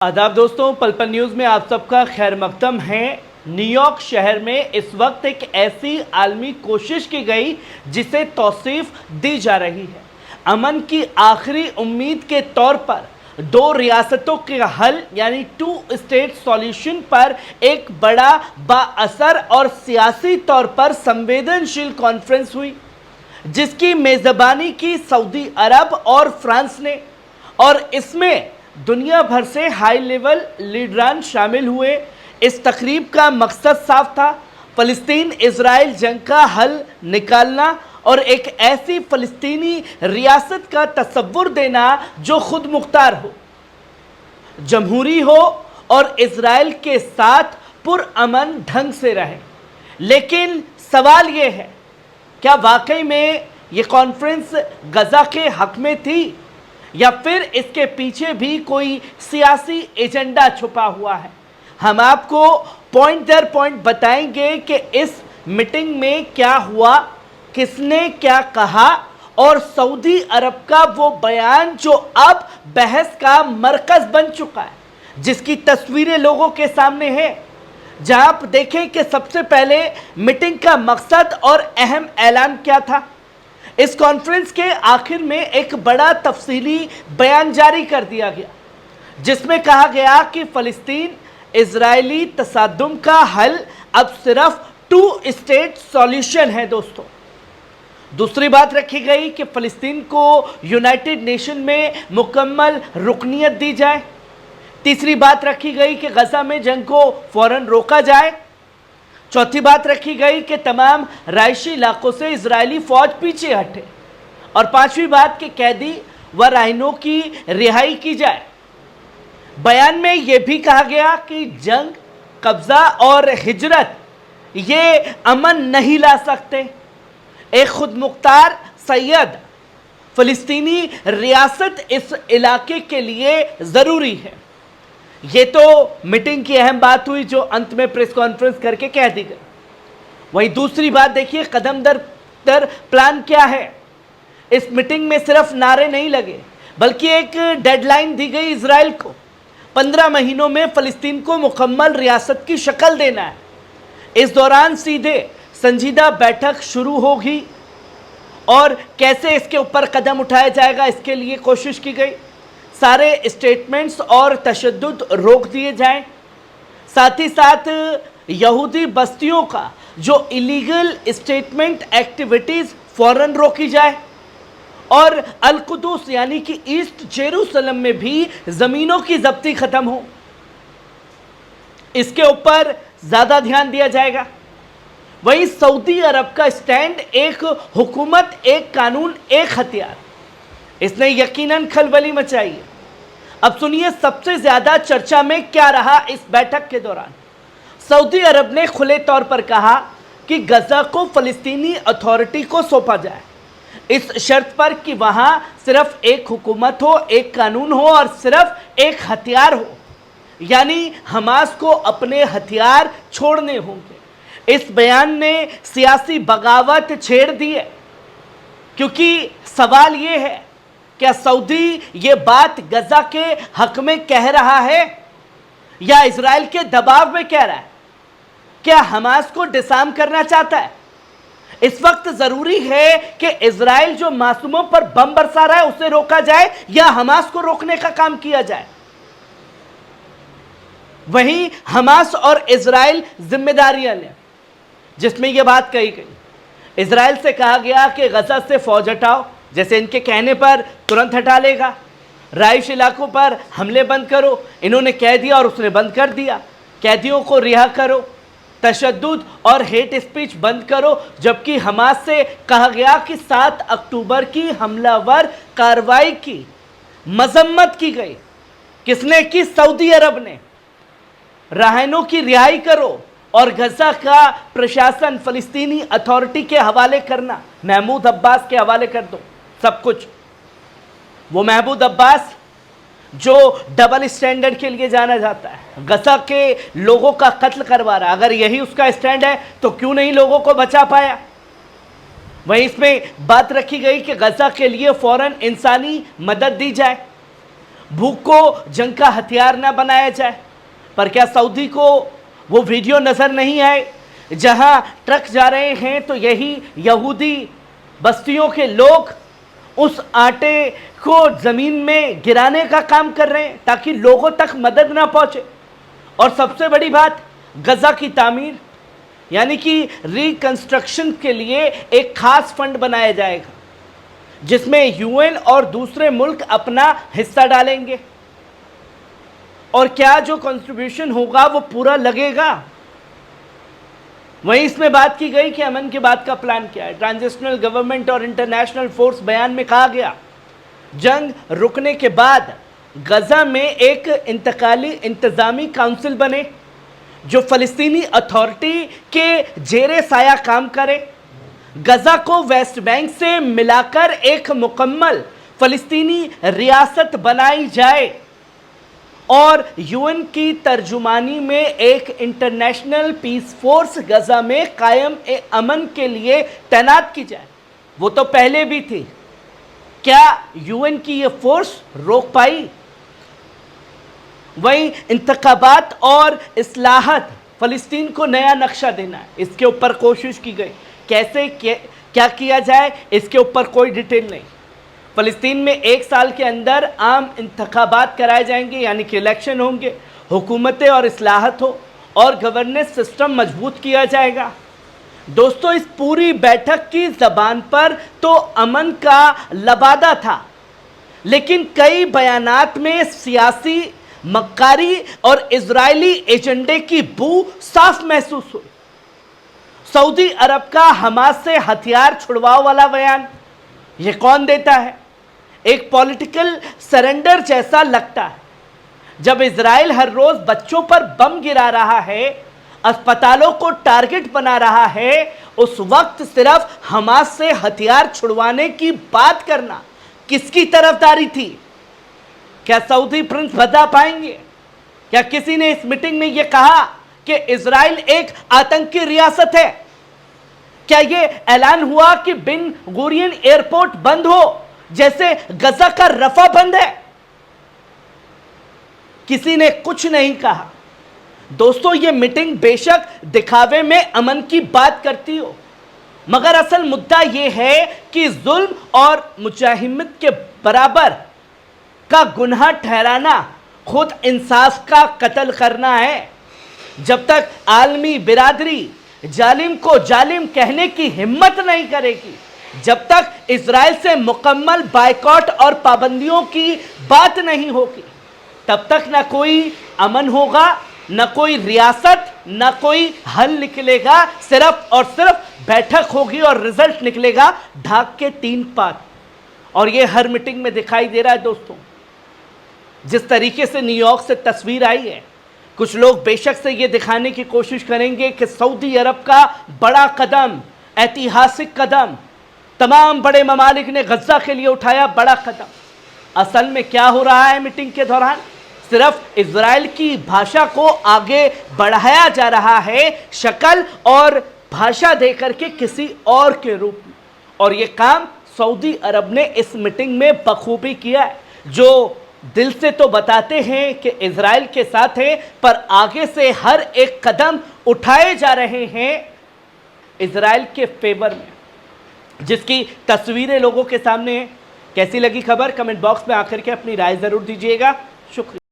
आदाब दोस्तों, पल पल न्यूज़ में आप सबका खैर मकदम है। न्यूयॉर्क शहर में इस वक्त एक ऐसी आलमी कोशिश की गई जिसे तौसीफ दी जा रही है। अमन की आखिरी उम्मीद के तौर पर दो रियासतों के हल यानी 2 स्टेट सॉल्यूशन पर एक बड़ा बाअसर और सियासी तौर पर संवेदनशील कॉन्फ्रेंस हुई, जिसकी मेज़बानी की सऊदी अरब और फ्रांस ने, और इसमें दुनिया भर से हाई लेवल लीडरान शामिल हुए। इस तकरीब का मकसद साफ था, फ़लस्तीन इजराइल जंग का हल निकालना और एक ऐसी फ़लस्तीनी रियासत का तसव्वुर देना जो खुद मुख्तार हो, जमहूरी हो और इजराइल के साथ पुरअमन ढंग से रहे। लेकिन सवाल ये है, क्या वाकई में ये कॉन्फ्रेंस गजा के हक में थी या फिर इसके पीछे भी कोई सियासी एजेंडा छुपा हुआ है? हम आपको पॉइंट दर पॉइंट बताएंगे कि इस मीटिंग में क्या हुआ, किसने क्या कहा और सऊदी अरब का वो बयान जो अब बहस का मरकज बन चुका है, जिसकी तस्वीरें लोगों के सामने है। जहां आप देखें कि सबसे पहले मीटिंग का मकसद और अहम ऐलान क्या था। इस कॉन्फ्रेंस के आखिर में एक बड़ा तफसीली बयान जारी कर दिया गया, जिसमें कहा गया कि फ़लस्तीन इजरायली तसादुम का हल अब सिर्फ 2 स्टेट सॉल्यूशन है। दोस्तों, दूसरी बात रखी गई कि फ़लस्तीन को यूनाइटेड नेशन में मुकम्मल रुकनियत दी जाए। तीसरी बात रखी गई कि गजा में जंग को फौरन रोका जाए। चौथी बात रखी गई कि तमाम राइशी इलाकों से इजरायली फौज पीछे हटे। और पांचवी बात कि कैदी व राहिनों की रिहाई की जाए। बयान में यह भी कहा गया कि जंग, कब्जा और हिजरत ये अमन नहीं ला सकते। एक खुद मुख्तार सैयद फ़लस्तीनी रियासत इस इलाके के लिए ज़रूरी है। ये तो मीटिंग की अहम बात हुई जो अंत में प्रेस कॉन्फ्रेंस करके कह दी गई। वहीं दूसरी बात देखिए, कदम दर प्लान क्या है। इस मीटिंग में सिर्फ नारे नहीं लगे, बल्कि एक डेडलाइन दी गई इजराइल को। 15 महीनों में फ़लस्तीन को मुकम्मल रियासत की शक्ल देना है। इस दौरान सीधे संजीदा बैठक शुरू होगी और कैसे इसके ऊपर कदम उठाया जाएगा, इसके लिए कोशिश की गई। सारे स्टेटमेंट्स और तशद्दुद रोक दिए जाएं। साथ ही साथ यहूदी बस्तियों का जो इलीगल स्टेटमेंट एक्टिविटीज़ फ़ौरन रोकी जाए और अल कुदस यानी कि ईस्ट जेरूसलम में भी ज़मीनों की ज़ब्ती ख़त्म हो, इसके ऊपर ज़्यादा ध्यान दिया जाएगा। वहीं सऊदी अरब का स्टैंड एक हुकूमत, एक कानून, एक हथियार, इसने यकीनन खलबली मचाई है। अब सुनिए सबसे ज्यादा चर्चा में क्या रहा इस बैठक के दौरान। सऊदी अरब ने खुले तौर पर कहा कि गजा को फ़लस्तीनी अथॉरिटी को सौंपा जाए, इस शर्त पर कि वहां सिर्फ एक हुकूमत हो, एक कानून हो और सिर्फ एक हथियार हो, यानी हमास को अपने हथियार छोड़ने होंगे। इस बयान ने सियासी बगावत छेड़ दी है, क्योंकि सवाल ये है, क्या सऊदी ये बात गजा के हक में कह रहा है या इजराइल के दबाव में कह रहा है? क्या हमास को डिसआर्म करना चाहता है? इस वक्त जरूरी है कि इजराइल जो मासूमों पर बम बरसा रहा है उसे रोका जाए या हमास को रोकने का काम किया जाए। वहीं हमास और इजराइल जिम्मेदारियां लें, जिसमें यह बात कही गई। इजराइल से कहा गया कि गजा से फौज हटाओ, जैसे इनके कहने पर तुरंत हटा लेगा। राइश इलाकों पर हमले बंद करो, इन्होंने कह दिया और उसने बंद कर दिया। कैदियों को रिहा करो, तशद्दुद और हेट स्पीच बंद करो। जबकि हमास से कहा गया कि 7 अक्टूबर की हमलावर कार्रवाई की मजम्मत की गई। किसने की? सऊदी अरब ने। राहनों की रिहाई करो और गजा का प्रशासन फ़लस्तीनी अथॉरिटी के हवाले करना, महमूद अब्बास के हवाले कर दो सब कुछ। वो महमूद अब्बास जो डबल स्टैंडर्ड के लिए जाना जाता है, गजा के लोगों का कत्ल करवा रहा है। अगर यही उसका स्टैंड है तो क्यों नहीं लोगों को बचा पाया? वहीं इसमें बात रखी गई कि गजा के लिए फौरन इंसानी मदद दी जाए भूख को जंग का हथियार ना बनाया जाए। पर क्या सऊदी को वो वीडियो नजर नहीं आए जहां ट्रक जा रहे हैं तो यही यहूदी बस्तियों के लोग उस आटे को जमीन में गिराने का काम कर रहे हैं ताकि लोगों तक मदद ना पहुंचे। और सबसे बड़ी बात, गजा की तामीर यानी कि रिकंस्ट्रक्शन के लिए एक खास फंड बनाया जाएगा जिसमें यूएन और दूसरे मुल्क अपना हिस्सा डालेंगे। और क्या जो कंट्रीब्यूशन होगा वो पूरा लगेगा। वहीं इसमें बात की गई कि अमन के बाद का प्लान क्या है। ट्रांजिशनल गवर्नमेंट और इंटरनेशनल फोर्स बयान में कहा गया, जंग रुकने के बाद गजा में एक इंतकाली इंतजामी काउंसिल बने जो फलस्तीनी अथॉरिटी के जेरे साया काम करे। गजा को वेस्ट बैंक से मिलाकर एक मुकम्मल फलस्तीनी रियासत बनाई जाए और यूएन की तर्जुमानी में एक इंटरनेशनल पीस फोर्स गजा में कायम अमन के लिए तैनात की जाए। वो तो पहले भी थी, क्या यूएन की ये फोर्स रोक पाई? वहीं इंतखाबात और इस्लाहत, फलस्तीन को नया नक्शा देना है, इसके ऊपर कोशिश की गई। कैसे क्या किया जाए इसके ऊपर कोई डिटेल नहीं। फलस्तीन में एक साल के अंदर आम इंतखाबात कराए जाएंगे यानी कि इलेक्शन होंगे, हुकूमतें और इस्लाहत हो और गवर्नेंस सिस्टम मजबूत किया जाएगा। दोस्तों, इस पूरी बैठक की ज़बान पर तो अमन का लबादा था, लेकिन कई बयानात में सियासी मक्कारी और इजरायली एजेंडे की बू साफ महसूस हुई। सऊदी अरब का हमास से हथियार छुड़वाओ वाला बयान ये कौन देता है? एक पॉलिटिकल सरेंडर जैसा लगता है। जब इजराइल हर रोज बच्चों पर बम गिरा रहा है, अस्पतालों को टारगेट बना रहा है, उस वक्त सिर्फ हमास से हथियार छुड़वाने की बात करना किसकी तरफदारी थी? क्या सऊदी प्रिंस बता पाएंगे? क्या किसी ने इस मीटिंग में यह कहा कि इजराइल एक आतंकी रियासत है? क्या यह ऐलान हुआ कि बिन गुरियन एयरपोर्ट बंद हो जैसे गजा का रफा बंद है? किसी ने कुछ नहीं कहा। दोस्तों, यह मीटिंग बेशक दिखावे में अमन की बात करती हो, मगर असल मुद्दा यह है कि जुल्म और मुजाहिमत के बराबर का गुनाह ठहराना खुद इंसाफ का कत्ल करना है। जब तक आलमी बिरादरी जालिम को जालिम कहने की हिम्मत नहीं करेगी, जब तक इजराइल से मुकम्मल बायकॉट और पाबंदियों की बात नहीं होगी, तब तक ना कोई अमन होगा, ना कोई रियासत, ना कोई हल निकलेगा। सिर्फ और सिर्फ बैठक होगी और रिजल्ट निकलेगा ढाक के 3 पात। और ये हर मीटिंग में दिखाई दे रहा है। दोस्तों, जिस तरीके से न्यूयॉर्क से तस्वीर आई है, कुछ लोग बेशक से ये दिखाने की कोशिश करेंगे कि सऊदी अरब का बड़ा कदम, ऐतिहासिक कदम, तमाम बड़े ममालिक ने गजा के लिए उठाया बड़ा कदम। असल में क्या हो रहा है मीटिंग के दौरान? सिर्फ इजराइल की भाषा को आगे बढ़ाया जा रहा है, शक्ल और भाषा देकर के किसी और के रूप में। और ये काम सऊदी अरब ने इस मीटिंग में बखूबी किया है। जो दिल से तो बताते हैं कि इजराइल के साथ है, पर आगे से हर एक कदम उठाए जा रहे हैं इजराइल के फेवर में, जिसकी तस्वीरें लोगों के सामने हैं। कैसी लगी खबर? कमेंट बॉक्स में आकर के अपनी राय जरूर दीजिएगा। शुक्रिया।